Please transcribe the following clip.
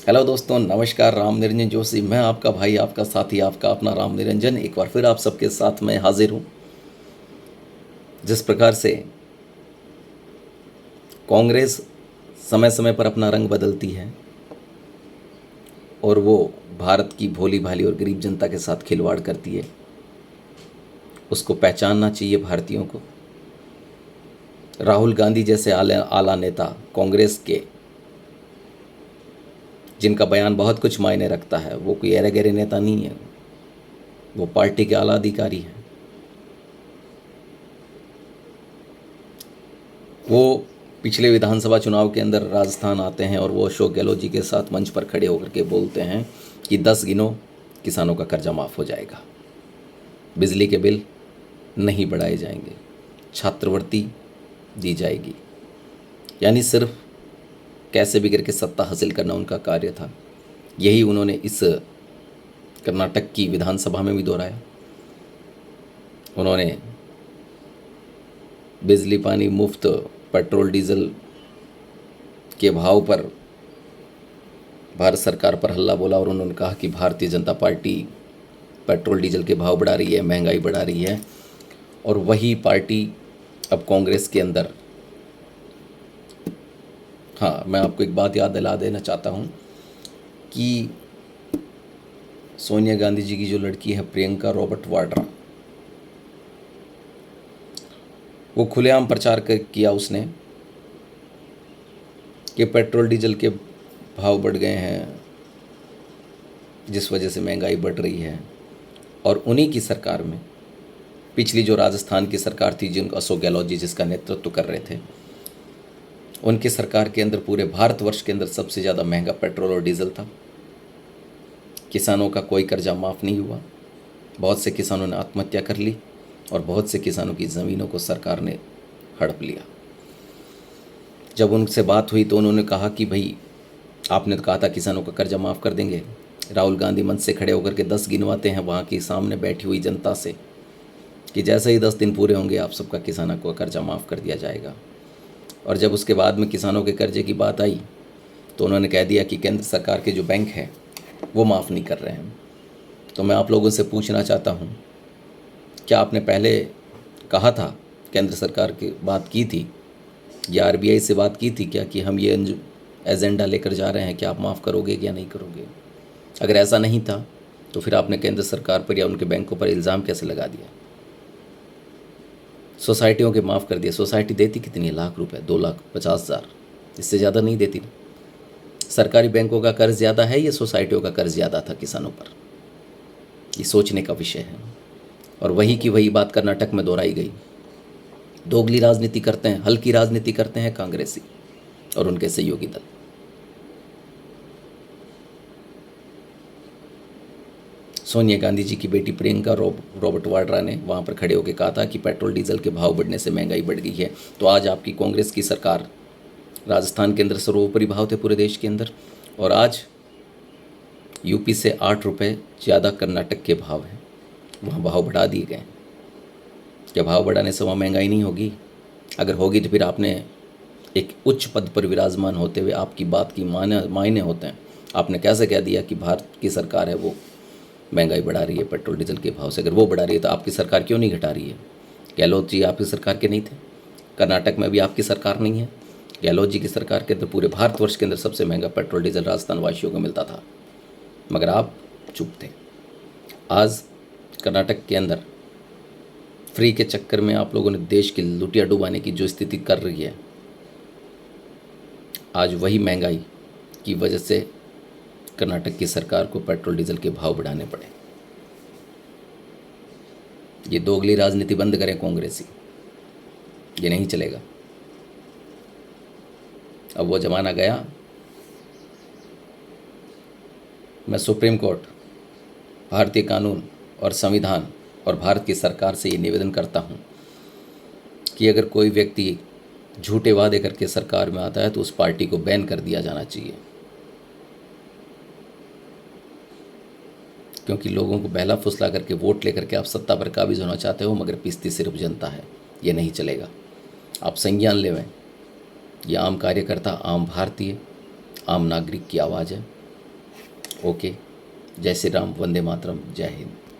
Hello दोस्तों, नमस्कार। राम निरंजन जोशी, मैं आपका भाई, आपका साथी, आपका अपना राम निरंजन एक बार फिर आप सबके साथ में हाजिर हूँ। जिस प्रकार से कांग्रेस समय समय पर अपना रंग बदलती है और वो भारत की भोली भाली और गरीब जनता के साथ खिलवाड़ करती है, उसको पहचानना चाहिए भारतीयों को। राहुल गांधी जैसे आला आला नेता कांग्रेस के, जिनका बयान बहुत कुछ मायने रखता है, वो कोई अरे गहरे नेता नहीं है, वो पार्टी के आला अधिकारी हैं। वो पिछले विधानसभा चुनाव के अंदर राजस्थान आते हैं और वो अशोक गहलोत जी के साथ मंच पर खड़े होकर के बोलते हैं कि 10 गिनो, किसानों का कर्जा माफ़ हो जाएगा, बिजली के बिल नहीं बढ़ाए जाएंगे, छात्रवृत्ति दी जाएगी। यानी सिर्फ कैसे भी करके सत्ता हासिल करना उनका कार्य था। यही उन्होंने इस कर्नाटक की विधानसभा में भी दोहराया। उन्होंने बिजली पानी मुफ्त, पेट्रोल डीजल के भाव पर भारत सरकार पर हल्ला बोला और उन्होंने कहा कि Bharatiya Janata party petrol diesel के भाव बढ़ा रही है, महंगाई बढ़ा रही है। और वही पार्टी अब कांग्रेस के अंदर, हाँ, मैं आपको एक बात याद दिला देना चाहता हूँ कि सोनिया गांधी जी की जो लड़की है प्रियंका रॉबर्ट वाड्रा, वो खुलेआम प्रचार किया उसने कि पेट्रोल डीजल के भाव बढ़ गए हैं, जिस वजह से महंगाई बढ़ रही है। और उन्हीं की सरकार में, पिछली जो राजस्थान की सरकार थी, जिनको अशोक गहलोत जी जिसका नेतृत्व कर रहे थे, उनकी सरकार के अंदर पूरे भारतवर्ष के अंदर सबसे ज़्यादा महंगा पेट्रोल और डीजल था। किसानों का कोई कर्जा माफ़ नहीं हुआ, बहुत से किसानों ने आत्महत्या कर ली और बहुत से किसानों की ज़मीनों को सरकार ने हड़प लिया। जब उनसे बात हुई तो उन्होंने कहा कि भाई, आपने तो कहा था किसानों का कर्जा माफ़ कर देंगे। राहुल गांधी मंच से खड़े होकर के 10 गिनवाते हैं वहाँ की सामने बैठी हुई जनता से कि जैसे ही 10 दिन पूरे होंगे आप सबका किसानों को कर्जा माफ़ कर दिया जाएगा। और जब उसके बाद में किसानों के कर्जे की बात आई तो उन्होंने कह दिया कि केंद्र सरकार के जो बैंक है वो माफ़ नहीं कर रहे हैं। तो मैं आप लोगों से पूछना चाहता हूँ, क्या आपने पहले कहा था, केंद्र सरकार की बात की थी या आरबीआई से बात की थी क्या कि हम ये एजेंडा लेकर जा रहे हैं कि आप माफ़ करोगे या नहीं करोगे? अगर ऐसा नहीं था तो फिर आपने केंद्र सरकार पर या उनके बैंकों पर इल्ज़ाम कैसे लगा दिया? सोसाइटियों के माफ़ कर दिया। सोसाइटी देती कितनी है? लाख रुपए, 2,50,000, इससे ज़्यादा नहीं देती। सरकारी बैंकों का कर्ज ज़्यादा है या सोसाइटियों का कर्ज ज़्यादा था किसानों पर? ये सोचने का विषय है। और वही की वही बात कर्नाटक में दोहराई गई। दोगली राजनीति करते हैं, हल्की राजनीति करते हैं कांग्रेसी और उनके सहयोगी दल। सोनिया गांधी जी की बेटी प्रियंका रॉबर्ट वाड्रा ने वहाँ पर खड़े होकर कहा था कि पेट्रोल डीजल के भाव बढ़ने से महंगाई बढ़ गई है। तो आज आपकी कांग्रेस की सरकार, राजस्थान के अंदर सर्वोपरि भाव थे पूरे देश के अंदर, और आज यूपी से 8 रुपये ज़्यादा कर्नाटक के भाव हैं, वहाँ भाव बढ़ा दिए गए। क्या भाव बढ़ाने से वहाँ महंगाई नहीं होगी? अगर होगी तो फिर आपने एक उच्च पद पर विराजमान होते हुए आपकी बात की मायने होते हैं। आपने कैसे कह दिया कि भारत की सरकार है वो महंगाई बढ़ा रही है पेट्रोल डीजल के भाव से? अगर वो बढ़ा रही है तो आपकी सरकार क्यों नहीं घटा रही है? गहलोत जी आपकी सरकार के नहीं थे? कर्नाटक में भी आपकी सरकार नहीं है? गहलोत जी की सरकार के अंदर पूरे भारतवर्ष के अंदर सबसे महंगा पेट्रोल डीजल राजस्थान वासियों को मिलता था, मगर आप चुप थे। आज कर्नाटक के अंदर फ्री के चक्कर में आप लोगों ने देश की लुटिया डुबाने की जो स्थिति कर रही है, आज वही महंगाई की वजह से कर्नाटक की सरकार को पेट्रोल डीजल के भाव बढ़ाने पड़े। ये दोगली राजनीति बंद करें कांग्रेसी, ये नहीं चलेगा। अब वो ज़माना गया। मैं सुप्रीम कोर्ट, भारतीय कानून और संविधान और भारत की सरकार से ये निवेदन करता हूँ कि अगर कोई व्यक्ति झूठे वादे करके सरकार में आता है तो उस पार्टी को बैन कर दिया जाना चाहिए, क्योंकि लोगों को बहला फुसला करके वोट लेकर के आप सत्ता पर काबिज होना चाहते हो, मगर पिसती सिर्फ जनता है। ये नहीं चलेगा। आप संज्ञान लेवें, ये आम कार्यकर्ता, आम भारतीय, आम नागरिक की आवाज़ है। ओके, जय श्री राम, वंदे मातरम, जय हिंद।